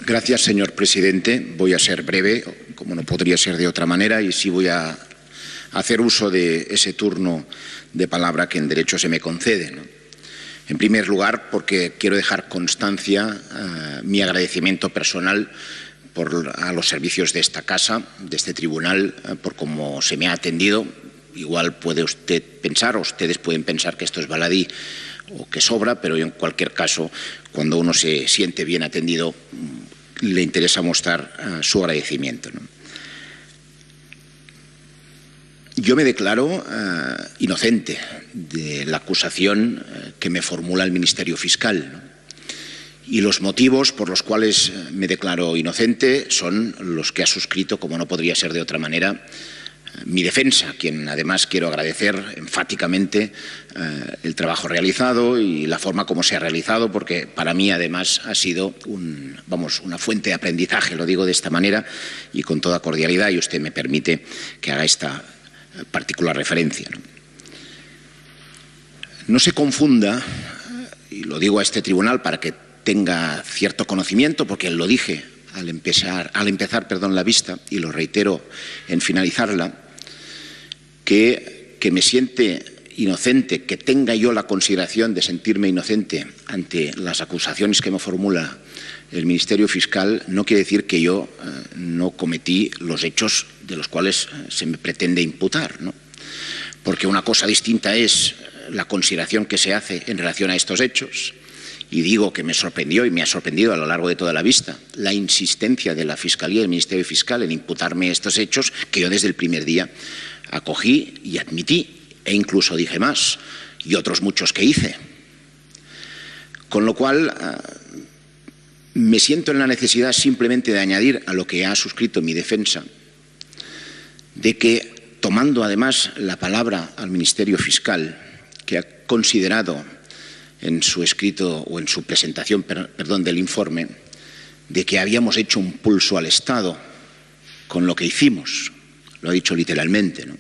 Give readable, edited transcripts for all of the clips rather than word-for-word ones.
Gracias, señor presidente. Voy a ser breve, como no podría ser de otra manera, y sí voy a hacer uso de ese turno de palabra que en derecho se me concede, ¿no? En primer lugar, porque quiero dejar constancia mi agradecimiento personal a los servicios de esta casa, de este tribunal, por cómo se me ha atendido. Igual puede usted pensar, o ustedes pueden pensar que esto es baladí o que sobra, pero en cualquier caso, cuando uno se siente bien atendido, le interesa mostrar su agradecimiento, ¿no? Yo me declaro inocente de la acusación que me formula el Ministerio Fiscal, ¿no? Y los motivos por los cuales me declaro inocente son los que ha suscrito, como no podría ser de otra manera, mi defensa, a quien además quiero agradecer enfáticamente el trabajo realizado y la forma como se ha realizado, porque para mí además ha sido una fuente de aprendizaje, lo digo de esta manera y con toda cordialidad, y usted me permite que haga esta particular referencia, ¿no? No se confunda, y lo digo a este tribunal para que tenga cierto conocimiento, porque lo dije al empezar la vista y lo reitero en finalizarla, que me siente inocente, que tenga yo la consideración de sentirme inocente ante las acusaciones que me formula el Ministerio Fiscal, no quiere decir que yo no cometí los hechos de los cuales se me pretende imputar, ¿no? Porque una cosa distinta es la consideración que se hace en relación a estos hechos, y digo que me sorprendió y me ha sorprendido a lo largo de toda la vista la insistencia de la Fiscalía y del Ministerio Fiscal en imputarme estos hechos que yo desde el primer día acogí y admití, e incluso dije más, y otros muchos que hice. Con lo cual, me siento en la necesidad simplemente de añadir a lo que ha suscrito mi defensa, de que, tomando además la palabra al Ministerio Fiscal, que ha considerado en su escrito o en su presentación, del informe, de que habíamos hecho un pulso al Estado con lo que hicimos, lo ha dicho literalmente, ¿no?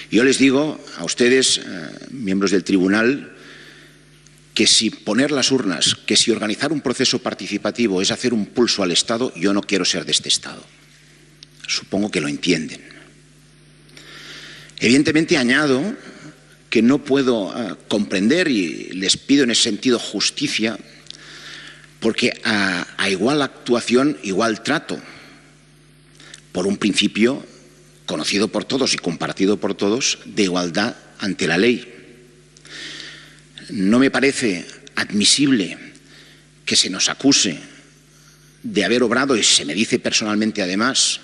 Yo les digo a ustedes, miembros del tribunal, que si poner las urnas, que si organizar un proceso participativo es hacer un pulso al Estado, yo no quiero ser de este Estado. Supongo que lo entienden. Evidentemente añado que no puedo comprender, y les pido en ese sentido justicia, porque a igual actuación, igual trato, por un principio conocido por todos y compartido por todos, de igualdad ante la ley. No me parece admisible que se nos acuse de haber obrado, y se me dice personalmente además,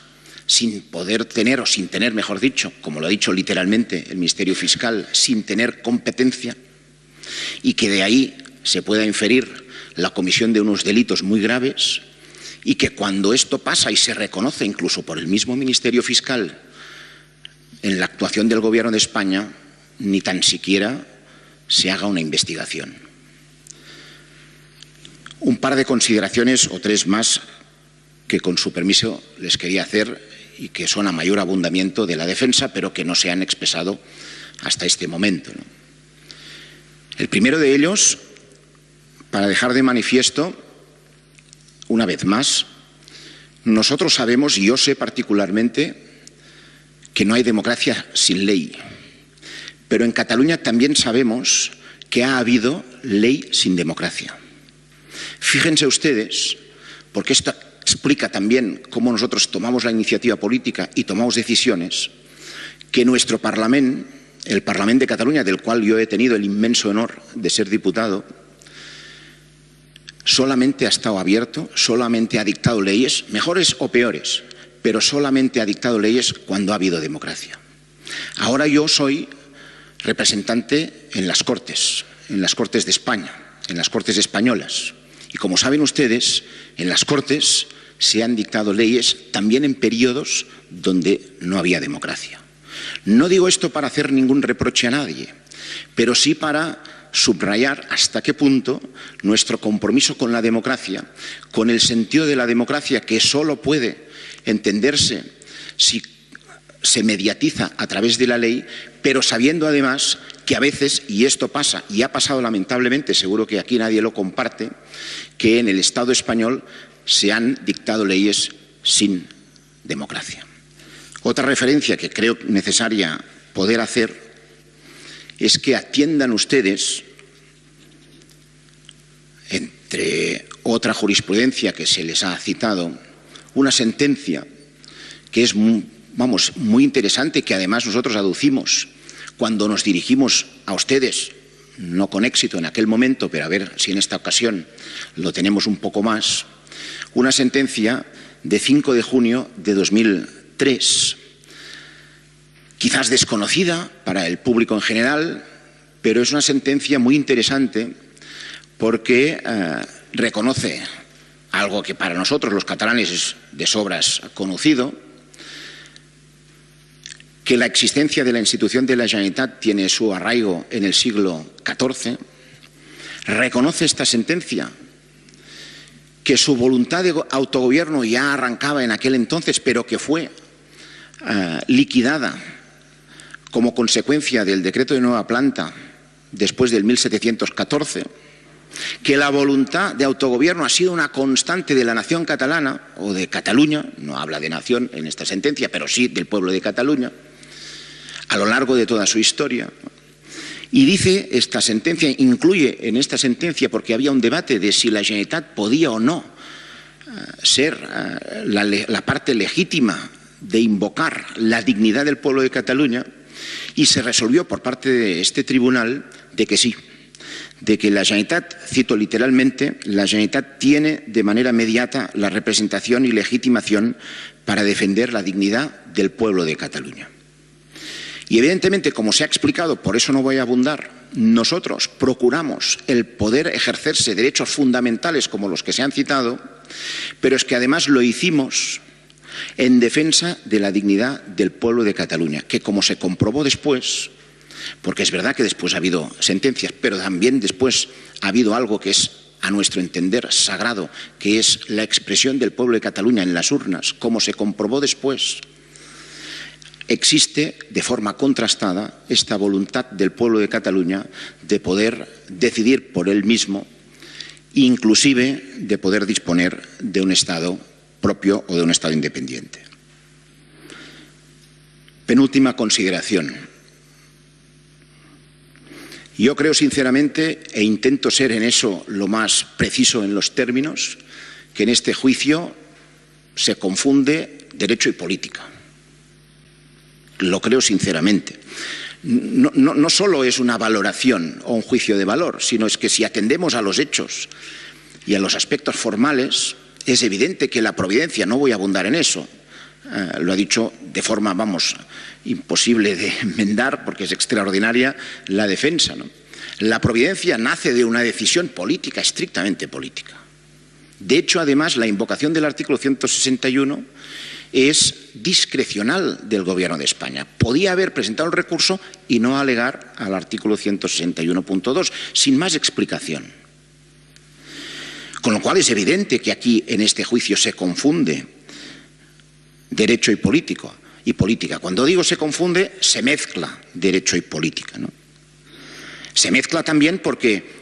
sin poder tener, o sin tener, mejor dicho, como lo ha dicho literalmente el Ministerio Fiscal, sin tener competencia, y que de ahí se pueda inferir la comisión de unos delitos muy graves, y que cuando esto pasa y se reconoce incluso por el mismo Ministerio Fiscal en la actuación del Gobierno de España, ni tan siquiera se haga una investigación. Un par de consideraciones o tres más que, con su permiso, les quería hacer y que son a mayor abundamiento de la defensa, pero que no se han expresado hasta este momento, ¿no? El primero de ellos, para dejar de manifiesto, una vez más, nosotros sabemos, y yo sé particularmente, que no hay democracia sin ley. Pero en Cataluña también sabemos que ha habido ley sin democracia. Fíjense ustedes, porque esto explica también cómo nosotros tomamos la iniciativa política y tomamos decisiones, que nuestro Parlamento, el Parlamento de Cataluña, del cual yo he tenido el inmenso honor de ser diputado, solamente ha estado abierto, solamente ha dictado leyes, mejores o peores, pero solamente ha dictado leyes cuando ha habido democracia. Ahora yo soy representante en las Cortes de España, en las Cortes españolas. Y como saben ustedes, en las Cortes se han dictado leyes también en periodos donde no había democracia. No digo esto para hacer ningún reproche a nadie, pero sí para subrayar hasta qué punto nuestro compromiso con la democracia, con el sentido de la democracia que solo puede entenderse si se mediatiza a través de la ley, pero sabiendo además que a veces, y esto pasa, y ha pasado lamentablemente, seguro que aquí nadie lo comparte, que en el Estado español se han dictado leyes sin democracia. Otra referencia que creo necesaria poder hacer es que atiendan ustedes, entre otra jurisprudencia que se les ha citado, una sentencia que es muy interesante, que además nosotros aducimos cuando nos dirigimos a ustedes, no con éxito en aquel momento, pero a ver si en esta ocasión lo tenemos un poco más, una sentencia de 5 de junio de 2003, quizás desconocida para el público en general, pero es una sentencia muy interesante porque reconoce algo que para nosotros los catalanes es de sobras conocido, que la existencia de la institución de la Generalitat tiene su arraigo en el siglo XIV, reconoce esta sentencia que su voluntad de autogobierno ya arrancaba en aquel entonces, pero que fue liquidada como consecuencia del decreto de nueva planta después del 1714, que la voluntad de autogobierno ha sido una constante de la nación catalana, o de Cataluña, no habla de nación en esta sentencia, pero sí del pueblo de Cataluña, a lo largo de toda su historia. Y dice esta sentencia, incluye en esta sentencia, porque había un debate de si la Generalitat podía o no ser la parte legítima de invocar la dignidad del pueblo de Cataluña, y se resolvió por parte de este tribunal de que sí, de que la Generalitat, cito literalmente, la Generalitat tiene de manera inmediata la representación y legitimación para defender la dignidad del pueblo de Cataluña. Y evidentemente, como se ha explicado, por eso no voy a abundar, nosotros procuramos el poder ejercerse derechos fundamentales como los que se han citado, pero es que además lo hicimos en defensa de la dignidad del pueblo de Cataluña, que como se comprobó después, porque es verdad que después ha habido sentencias, pero también después ha habido algo que es, a nuestro entender, sagrado, que es la expresión del pueblo de Cataluña en las urnas, como se comprobó después. Existe de forma contrastada esta voluntad del pueblo de Cataluña de poder decidir por él mismo, inclusive de poder disponer de un Estado propio o de un Estado independiente. Penúltima consideración. Yo creo sinceramente, e intento ser en eso lo más preciso en los términos, que en este juicio se confunde derecho y política. Lo creo sinceramente. No solo es una valoración o un juicio de valor, sino es que si atendemos a los hechos y a los aspectos formales, es evidente que la providencia, no voy a abundar en eso, lo ha dicho de forma, imposible de enmendar porque es extraordinaria la defensa, ¿no? La providencia nace de una decisión política, estrictamente política. De hecho, además, la invocación del artículo 161 es discrecional del Gobierno de España. Podía haber presentado el recurso y no alegar al artículo 161.2, sin más explicación. Con lo cual es evidente que aquí, en este juicio, se confunde derecho y política. Cuando digo se confunde, se mezcla derecho y política, ¿no? Se mezcla también porque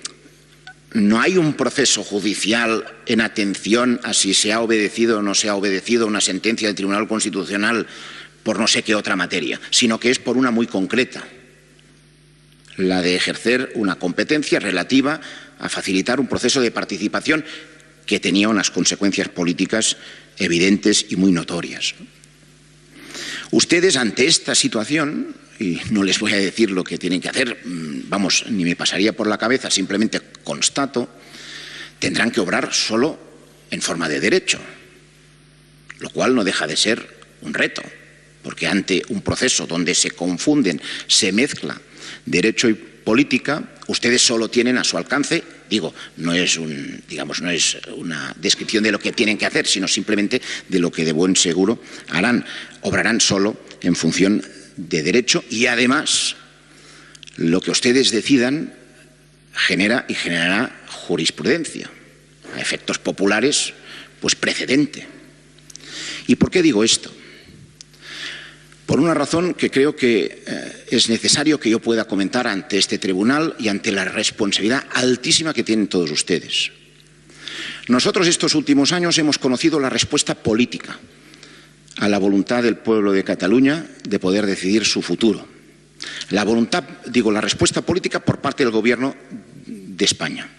no hay un proceso judicial en atención a si se ha obedecido o no se ha obedecido una sentencia del Tribunal Constitucional por no sé qué otra materia, sino que es por una muy concreta, la de ejercer una competencia relativa a facilitar un proceso de participación que tenía unas consecuencias políticas evidentes y muy notorias. Ustedes, ante esta situación, y no les voy a decir lo que tienen que hacer, ni me pasaría por la cabeza, simplemente constato, tendrán que obrar solo en forma de derecho, lo cual no deja de ser un reto, porque ante un proceso donde se confunden, se mezcla derecho y política, ustedes solo tienen a su alcance, no es una descripción de lo que tienen que hacer, sino simplemente de lo que de buen seguro harán. Obrarán solo en función de derecho y además lo que ustedes decidan genera y generará jurisprudencia, a efectos populares, pues precedente. ¿Y por qué digo esto? por una razón que creo que es necesario que yo pueda comentar ante este tribunal y ante la responsabilidad altísima que tienen todos ustedes. Nosotros estos últimos años hemos conocido la respuesta política a la voluntad del pueblo de Cataluña de poder decidir su futuro. La respuesta política por parte del Gobierno de España.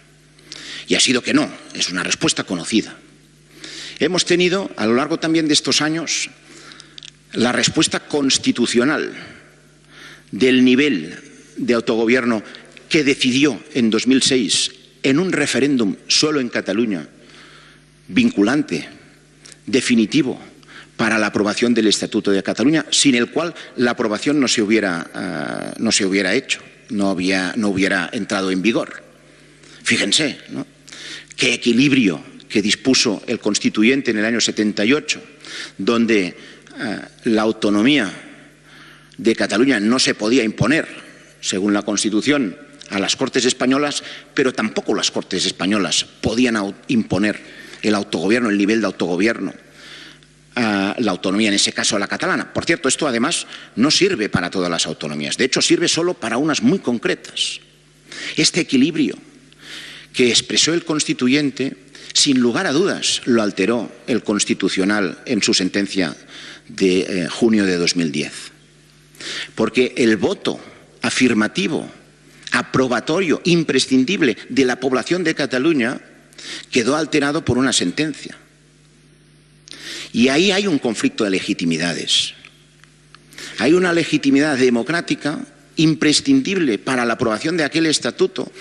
Y ha sido que no, es una respuesta conocida. Hemos tenido, a lo largo también de estos años, la respuesta constitucional del nivel de autogobierno que decidió en 2006 en un referéndum solo en Cataluña, vinculante, definitivo, para la aprobación del Estatuto de Cataluña, sin el cual la aprobación no se hubiera hecho, no hubiera entrado en vigor. Fíjense, ¿no?, qué equilibrio que dispuso el Constituyente en el año 78, donde la autonomía de Cataluña no se podía imponer, según la Constitución, a las Cortes españolas, pero tampoco las Cortes españolas podían imponer el autogobierno, el nivel de autogobierno, la autonomía, en ese caso a la catalana. Por cierto, esto además no sirve para todas las autonomías, de hecho sirve solo para unas muy concretas. Este equilibrio que expresó el Constituyente, sin lugar a dudas, lo alteró el Constitucional en su sentencia de junio de 2010. Porque el voto afirmativo, aprobatorio, imprescindible de la población de Cataluña quedó alterado por una sentencia. Y ahí hay un conflicto de legitimidades. Hay una legitimidad democrática imprescindible para la aprobación de aquel estatuto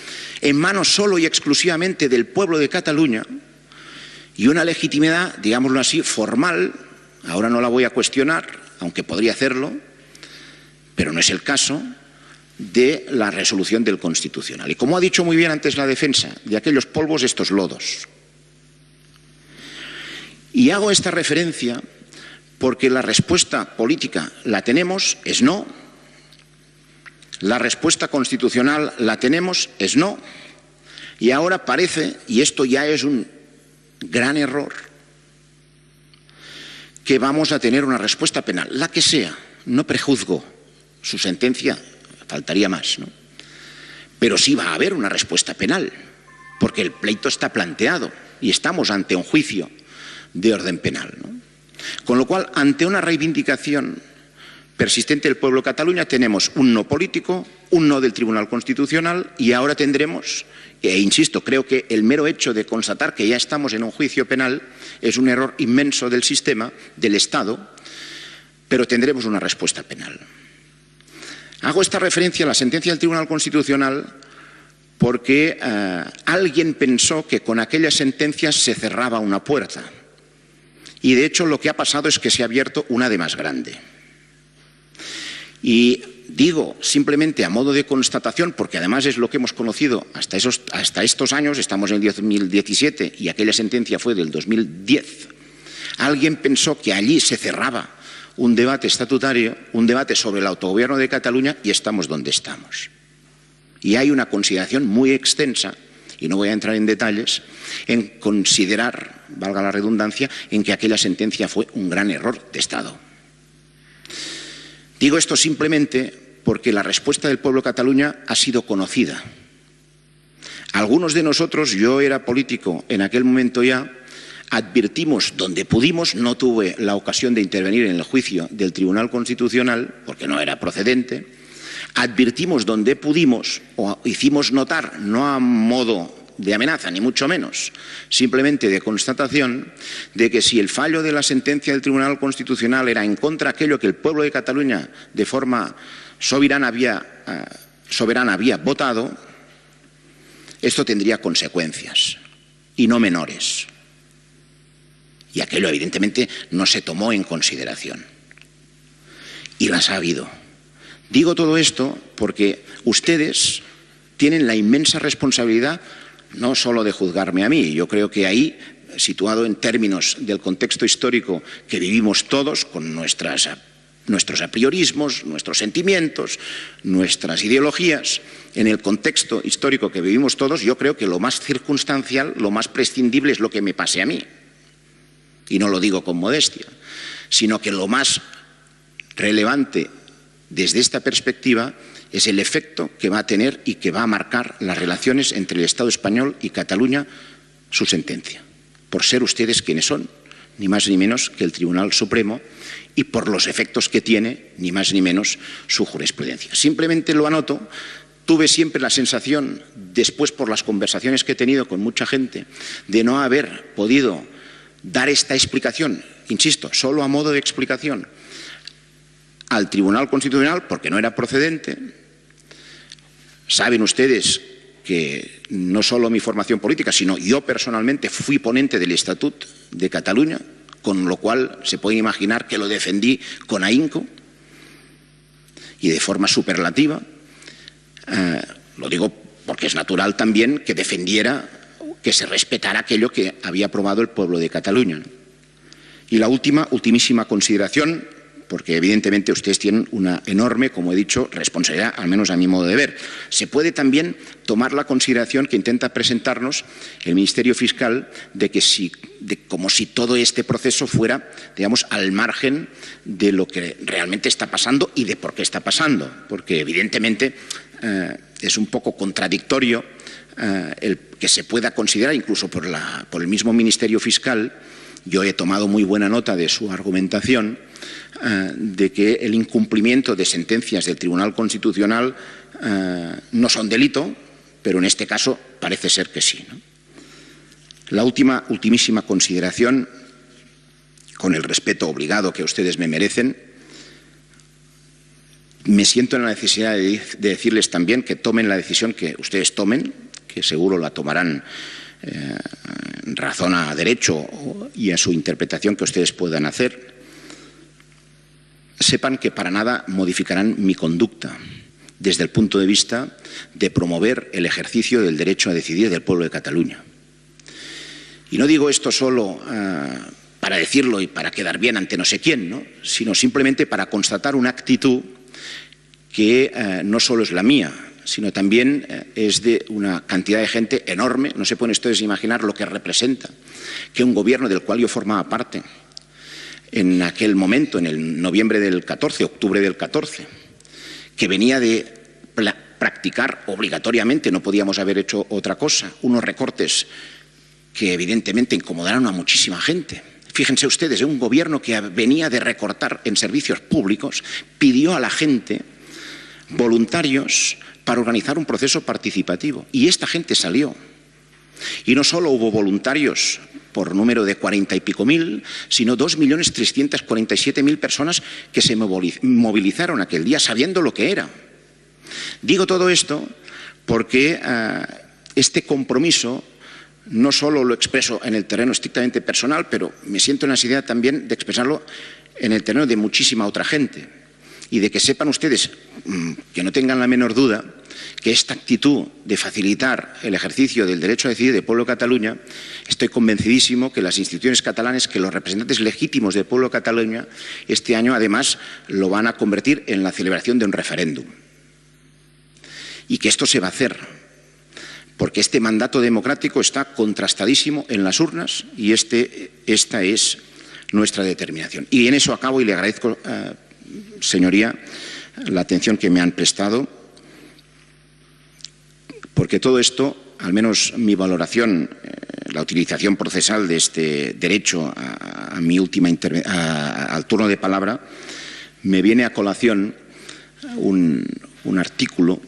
en manos solo y exclusivamente del pueblo de Cataluña, y una legitimidad, digámoslo así, formal, ahora no la voy a cuestionar, aunque podría hacerlo, pero no es el caso, de la resolución del Constitucional. Y como ha dicho muy bien antes la defensa, de aquellos polvos estos lodos. Y hago esta referencia porque la respuesta política la tenemos, es no. La respuesta constitucional la tenemos, es no. Y ahora parece, y esto ya es un gran error, que vamos a tener una respuesta penal, la que sea. No prejuzgo su sentencia, faltaría más, ¿no? Pero sí va a haber una respuesta penal, porque el pleito está planteado y estamos ante un juicio de orden penal, ¿no? Con lo cual, ante una reivindicación persistente del pueblo de Cataluña, tenemos un no político, un no del Tribunal Constitucional, y ahora tendremos, e insisto, creo que el mero hecho de constatar que ya estamos en un juicio penal es un error inmenso del sistema, del Estado, pero tendremos una respuesta penal. Hago esta referencia a la sentencia del Tribunal Constitucional porque alguien pensó que con aquella sentencia se cerraba una puerta. Y de hecho lo que ha pasado es que se ha abierto una de más grande. Y digo simplemente a modo de constatación, porque además es lo que hemos conocido hasta estos años, estamos en el 2017 y aquella sentencia fue del 2010, alguien pensó que allí se cerraba un debate estatutario, un debate sobre el autogobierno de Cataluña, y estamos donde estamos. Y hay una consideración muy extensa, y no voy a entrar en detalles, en considerar, valga la redundancia, en que aquella sentencia fue un gran error de Estado. Digo esto simplemente porque la respuesta del pueblo de Cataluña ha sido conocida. Algunos de nosotros, yo era político en aquel momento ya, advertimos donde pudimos, no tuve la ocasión de intervenir en el juicio del Tribunal Constitucional, porque no era procedente, advertimos donde pudimos, o hicimos notar, no a modo de amenaza, ni mucho menos, simplemente de constatación, de que si el fallo de la sentencia del Tribunal Constitucional era en contra de aquello que el pueblo de Cataluña de forma soberana había votado, esto tendría consecuencias, y no menores. Y aquello evidentemente no se tomó en consideración. Y las ha habido. Digo todo esto porque ustedes tienen la inmensa responsabilidad no solo de juzgarme a mí. Yo creo que ahí, situado en términos del contexto histórico que vivimos todos, con nuestros apriorismos, nuestros sentimientos, nuestras ideologías, en el contexto histórico que vivimos todos, yo creo que lo más circunstancial, lo más prescindible es lo que me pase a mí. Y no lo digo con modestia, sino que lo más relevante desde esta perspectiva es el efecto que va a tener y que va a marcar las relaciones entre el Estado español y Cataluña, su sentencia, por ser ustedes quienes son, ni más ni menos que el Tribunal Supremo, y por los efectos que tiene, ni más ni menos, su jurisprudencia. Simplemente lo anoto. Tuve siempre la sensación, después por las conversaciones que he tenido con mucha gente, de no haber podido dar esta explicación, insisto, solo a modo de explicación, al Tribunal Constitucional, porque no era procedente. Saben ustedes que no solo mi formación política, sino yo personalmente fui ponente del Estatut de Cataluña, con lo cual se puede imaginar que lo defendí con ahínco y de forma superlativa. Lo digo porque es natural también que defendiera, que se respetara aquello que había aprobado el pueblo de Cataluña. Y la ultimísima consideración, porque evidentemente ustedes tienen una enorme, como he dicho, responsabilidad, al menos a mi modo de ver. Se puede también tomar la consideración que intenta presentarnos el Ministerio Fiscal de como si todo este proceso fuera, digamos, al margen de lo que realmente está pasando y de por qué está pasando, porque evidentemente es un poco contradictorio el que se pueda considerar, incluso por el mismo Ministerio Fiscal. Yo he tomado muy buena nota de su argumentación, de que el incumplimiento de sentencias del Tribunal Constitucional no son delito, pero en este caso parece ser que sí, ¿no? La ultimísima consideración, con el respeto obligado que ustedes me merecen, me siento en la necesidad de decirles también que tomen la decisión que ustedes tomen, que seguro la tomarán en razón a derecho y a su interpretación que ustedes puedan hacer. Sepan que para nada modificarán mi conducta desde el punto de vista de promover el ejercicio del derecho a decidir del pueblo de Cataluña. Y no digo esto solo para decirlo y para quedar bien ante no sé quién, ¿no?, sino simplemente para constatar una actitud que no solo es la mía, sino también es de una cantidad de gente enorme. No se pueden ustedes imaginar lo que representa que un gobierno del cual yo formaba parte en aquel momento, en el noviembre del 14, octubre del 14, que venía de practicar obligatoriamente, no podíamos haber hecho otra cosa, unos recortes que evidentemente incomodaron a muchísima gente. Fíjense ustedes, un gobierno que venía de recortar en servicios públicos pidió a la gente voluntarios para organizar un proceso participativo. Y esta gente salió. Y no solo hubo voluntarios por número de 40 y pico mil, sino 2.347.000 personas que se movilizaron aquel día sabiendo lo que era. Digo todo esto porque este compromiso no solo lo expreso en el terreno estrictamente personal, pero me siento en la necesidad también de expresarlo en el terreno de muchísima otra gente. Y de que sepan ustedes, que no tengan la menor duda, que esta actitud de facilitar el ejercicio del derecho a decidir del pueblo de Cataluña, estoy convencidísimo que las instituciones catalanes, que los representantes legítimos del pueblo de Cataluña, este año además lo van a convertir en la celebración de un referéndum. Y que esto se va a hacer, porque este mandato democrático está contrastadísimo en las urnas y esta es nuestra determinación. Y en eso acabo y le agradezco, señoría, la atención que me han prestado, porque todo esto, al menos mi valoración, la utilización procesal de este derecho a mi última al turno de palabra, me viene a colación un artículo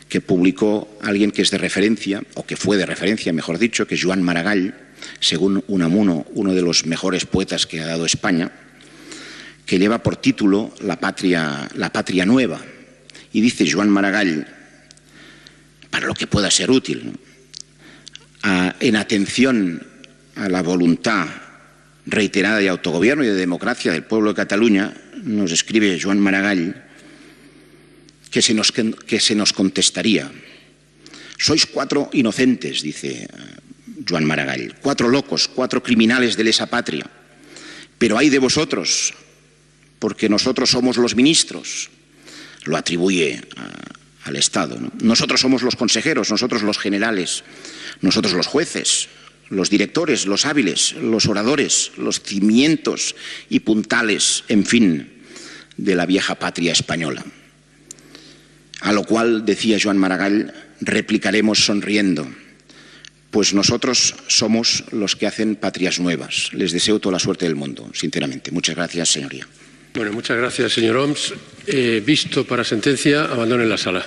que publicó alguien que es de referencia, o que fue de referencia, mejor dicho, que es Joan Maragall, según Unamuno, uno de los mejores poetas que ha dado España, que lleva por título La patria nueva. Y dice Joan Maragall, para lo que pueda ser útil, ¿no?, en atención a la voluntad reiterada de autogobierno y de democracia del pueblo de Cataluña, nos escribe Joan Maragall que se nos contestaría: sois 4 inocentes, dice Joan Maragall, 4 locos, 4 criminales de lesa patria, pero hay de vosotros, porque nosotros somos los ministros. Lo atribuye al Estado, ¿no? Nosotros somos los consejeros, nosotros los generales, nosotros los jueces, los directores, los hábiles, los oradores, los cimientos y puntales, en fin, de la vieja patria española. A lo cual, decía Joan Maragall, replicaremos sonriendo, pues nosotros somos los que hacen patrias nuevas. Les deseo toda la suerte del mundo, sinceramente. Muchas gracias, señoría. Bueno, muchas gracias, señor Homs. Visto para sentencia, abandonen la sala.